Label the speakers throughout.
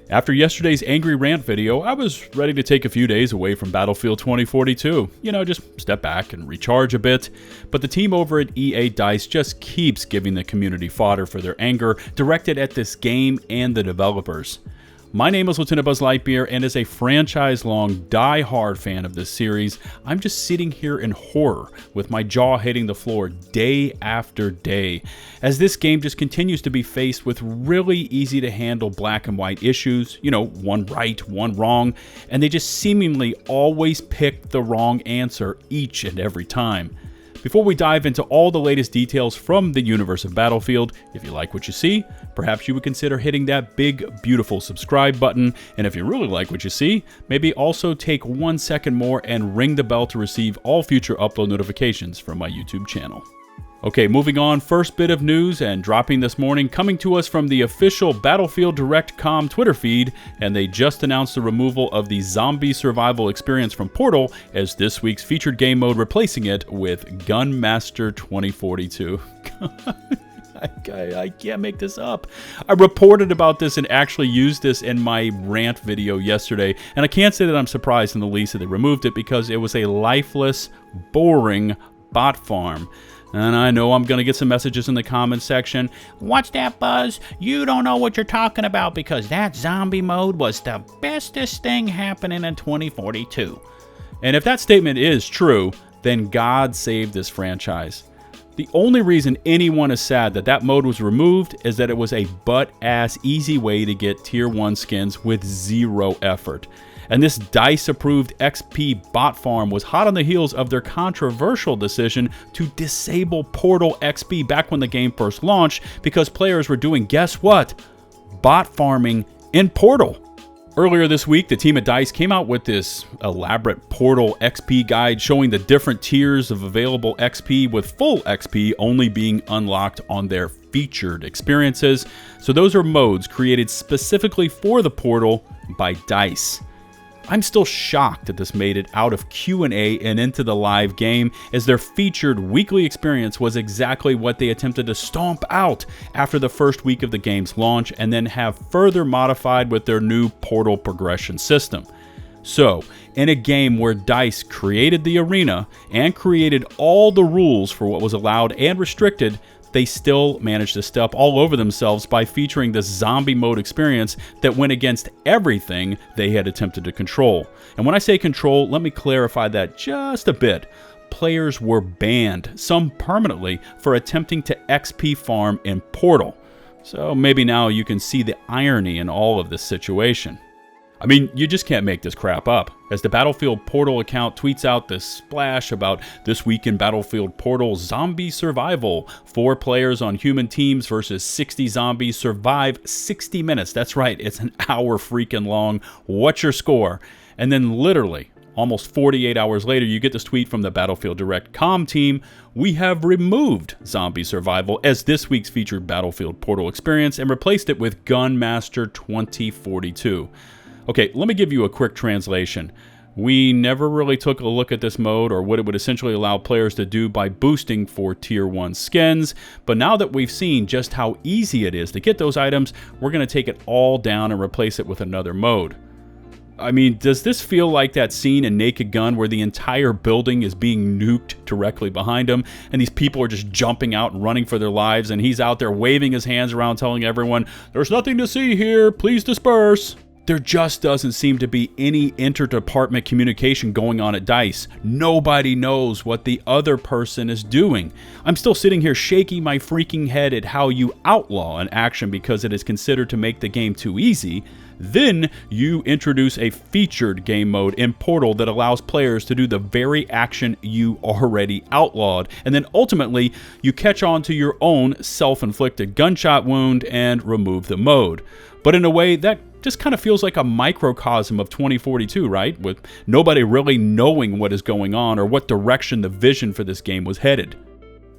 Speaker 1: After yesterday's angry rant video, I was ready to take a few days away from Battlefield 2042. Just step back and recharge a bit. But the team over at EA DICE just keeps giving the community fodder for their anger directed at this game and the developers. My name is LtBuzzLitebeer, and as a franchise-long, die-hard fan of this series, I'm just sitting here in horror with my jaw hitting the floor day after day, as this game just continues to be faced with really easy-to-handle black and white issues, one right, one wrong, and they just seemingly always pick the wrong answer each and every time. Before we dive into all the latest details from the universe of Battlefield, if you like what you see, perhaps you would consider hitting that big, beautiful subscribe button. And if you really like what you see, maybe also take 1 second more and ring the bell to receive all future upload notifications from my YouTube channel. Okay, moving on, first bit of news and dropping this morning, coming to us from the official Battlefield Direct.com Twitter feed, and they just announced the removal of the zombie survival experience from Portal as this week's featured game mode, replacing it with Gunmaster 2042. I can't make this up. I reported about this and actually used this in my rant video yesterday, and I can't say that I'm surprised in the least that they removed it because it was a lifeless, boring bot farm. And I know I'm going to get some messages in the comments section. What's that, Buzz? You don't know what you're talking about because that zombie mode was the bestest thing happening in 2042. And if that statement is true, then God save this franchise. The only reason anyone is sad that that mode was removed is that it was a butt-ass easy way to get Tier 1 skins with zero effort. And this DICE-approved XP bot farm was hot on the heels of their controversial decision to disable Portal XP back when the game first launched because players were doing, guess what? Bot farming in Portal. Earlier this week, the team at DICE came out with this elaborate Portal XP guide showing the different tiers of available XP, with full XP only being unlocked on their featured experiences. So those are modes created specifically for the Portal by DICE. I'm still shocked that this made it out of Q&A and into the live game, as their featured weekly experience was exactly what they attempted to stomp out after the first week of the game's launch and then have further modified with their new Portal progression system. So, in a game where DICE created the arena and created all the rules for what was allowed and restricted, they still managed to step all over themselves by featuring this zombie mode experience that went against everything they had attempted to control. And when I say control, let me clarify that just a bit. Players were banned, some permanently, for attempting to XP farm in Portal. So maybe now you can see the irony in all of this situation. I mean, you just can't make this crap up. As the Battlefield Portal account tweets out this splash about this week in Battlefield Portal zombie survival. 4 players on human teams versus 60 zombies survive 60 minutes. That's right, it's an hour freaking long. What's your score? And then literally, almost 48 hours later, you get this tweet from the Battlefield Direct.com team. We have removed zombie survival as this week's featured Battlefield Portal experience and replaced it with Gunmaster 2042. Okay, let me give you a quick translation. We never really took a look at this mode or what it would essentially allow players to do by boosting for Tier 1 skins, but now that we've seen just how easy it is to get those items, we're going to take it all down and replace it with another mode. I mean, does this feel like that scene in Naked Gun where the entire building is being nuked directly behind him, and these people are just jumping out and running for their lives, and he's out there waving his hands around telling everyone, "There's nothing to see here, please disperse." There just doesn't seem to be any interdepartment communication going on at DICE. Nobody knows what the other person is doing. I'm still sitting here shaking my freaking head at how you outlaw an action because it is considered to make the game too easy. Then you introduce a featured game mode in Portal that allows players to do the very action you already outlawed. And then ultimately, you catch on to your own self-inflicted gunshot wound and remove the mode. But in a way that just kind of feels like a microcosm of 2042, right? With nobody really knowing what is going on or what direction the vision for this game was headed.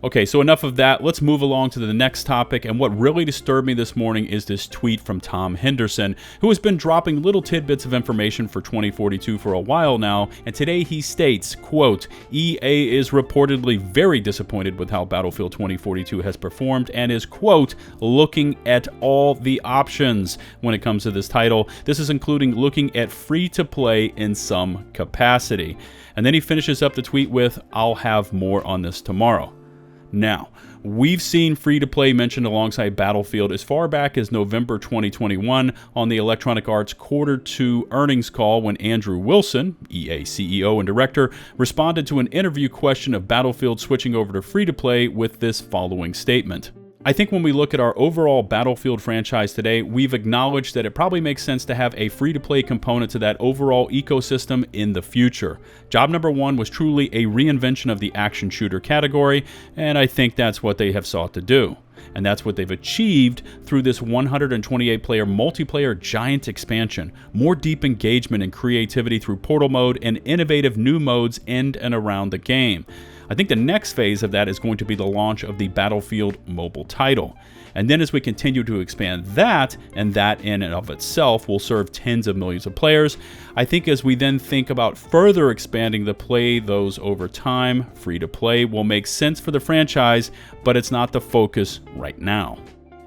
Speaker 1: Okay, so enough of that. Let's move along to the next topic. And what really disturbed me this morning is this tweet from Tom Henderson, who has been dropping little tidbits of information for 2042 for a while now. And today he states, quote, EA is reportedly very disappointed with how Battlefield 2042 has performed and is, quote, looking at all the options when it comes to this title. This is including looking at free-to-play in some capacity. And then he finishes up the tweet with, I'll have more on this tomorrow. Now, we've seen free-to-play mentioned alongside Battlefield as far back as November 2021 on the Electronic Arts Q2 earnings call when Andrew Wilson, EA CEO and director, responded to an interview question of Battlefield switching over to free-to-play with this following statement. I think when we look at our overall Battlefield franchise today, we've acknowledged that it probably makes sense to have a free-to-play component to that overall ecosystem in the future. Job number one was truly a reinvention of the action shooter category, and I think that's what they have sought to do. And that's what they've achieved through this 128-player multiplayer giant expansion, more deep engagement and creativity through portal mode, and innovative new modes in and around the game. I think the next phase of that is going to be the launch of the Battlefield mobile title. And then as we continue to expand that, and that in and of itself will serve tens of millions of players, I think as we then think about further expanding the play those over time, free-to-play will make sense for the franchise, but it's not the focus right now.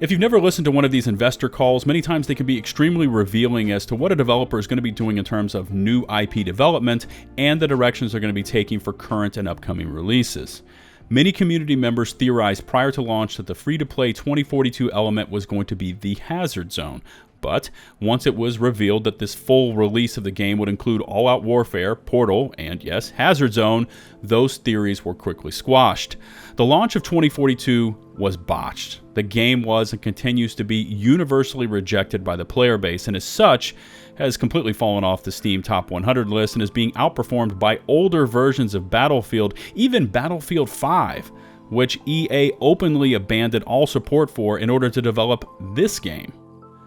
Speaker 1: If you've never listened to one of these investor calls, many times they can be extremely revealing as to what a developer is going to be doing in terms of new IP development and the directions they're going to be taking for current and upcoming releases. Many community members theorized prior to launch that the free-to-play 2042 element was going to be the Hazard Zone. But once it was revealed that this full release of the game would include all-out warfare, Portal, and yes, Hazard Zone, those theories were quickly squashed. The launch of 2042 was botched. The game was and continues to be universally rejected by the player base, and as such, has completely fallen off the Steam Top 100 list and is being outperformed by older versions of Battlefield, even Battlefield 5, which EA openly abandoned all support for in order to develop this game.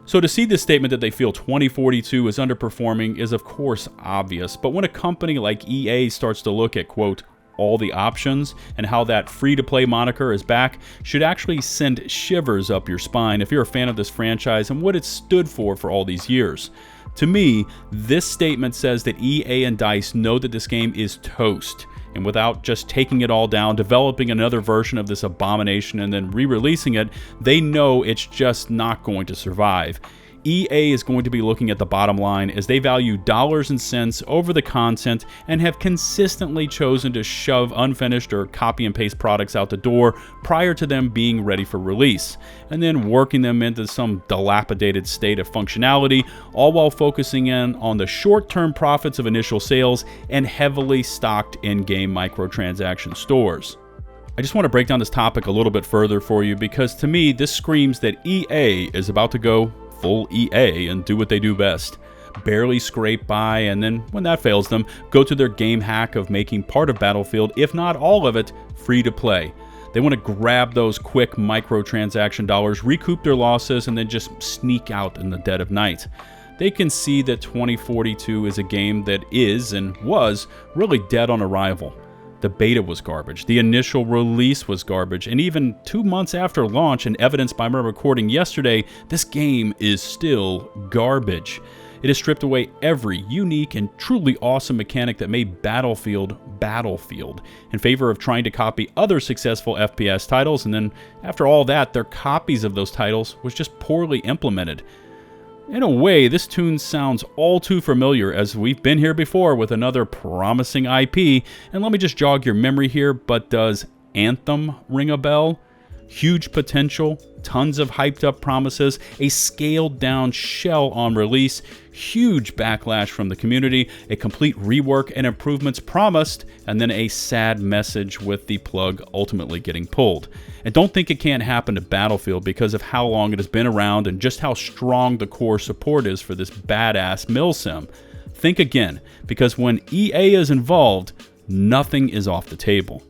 Speaker 1: So to see this statement that they feel 2042 is underperforming is of course obvious, but when a company like EA starts to look at, quote, all the options and how that free-to-play moniker is back, should actually send shivers up your spine if you're a fan of this franchise and what it stood for all these years. To me, this statement says that EA and DICE know that this game is toast, and without just taking it all down, developing another version of this abomination and then re-releasing it, they know it's just not going to survive. EA is going to be looking at the bottom line as they value dollars and cents over the content and have consistently chosen to shove unfinished or copy and paste products out the door prior to them being ready for release, and then working them into some dilapidated state of functionality, all while focusing in on the short-term profits of initial sales and heavily stocked in-game microtransaction stores. I just want to break down this topic a little bit further for you because to me this screams that EA is about to go full EA and do what they do best. Barely scrape by, and then when that fails them, go to their game hack of making part of Battlefield, if not all of it, free to play. They want to grab those quick microtransaction dollars, recoup their losses, and then just sneak out in the dead of night. They can see that 2042 is a game that is and was really dead on arrival. The beta was garbage, the initial release was garbage, and even 2 months after launch, and evidenced by my recording yesterday, this game is still garbage. It has stripped away every unique and truly awesome mechanic that made Battlefield Battlefield in favor of trying to copy other successful FPS titles, and then after all that, their copies of those titles was just poorly implemented. In a way, this tune sounds all too familiar as we've been here before with another promising IP, and let me just jog your memory here, but does Anthem ring a bell? Huge potential, tons of hyped up promises, a scaled down shell on release, huge backlash from the community, a complete rework and improvements promised, and then a sad message with the plug ultimately getting pulled. And don't think it can't happen to Battlefield because of how long it has been around and just how strong the core support is for this badass milsim. Think again, because when EA is involved, nothing is off the table.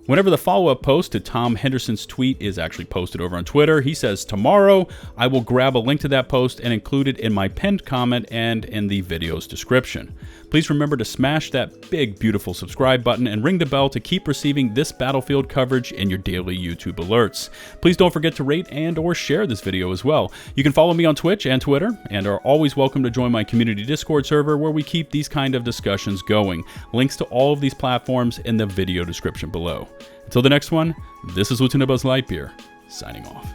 Speaker 1: Whenever the follow-up post to Tom Henderson's tweet is actually posted over on Twitter, he says, tomorrow I will grab a link to that post and include it in my pinned comment and in the video's description. Please remember to smash that big, beautiful subscribe button and ring the bell to keep receiving this Battlefield coverage in your daily YouTube alerts. Please don't forget to rate and or share this video as well. You can follow me on Twitch and Twitter, and are always welcome to join my community Discord server where we keep these kind of discussions going. Links to all of these platforms in the video description below. Until the next one, this is LtBuzzLitebeer, signing off.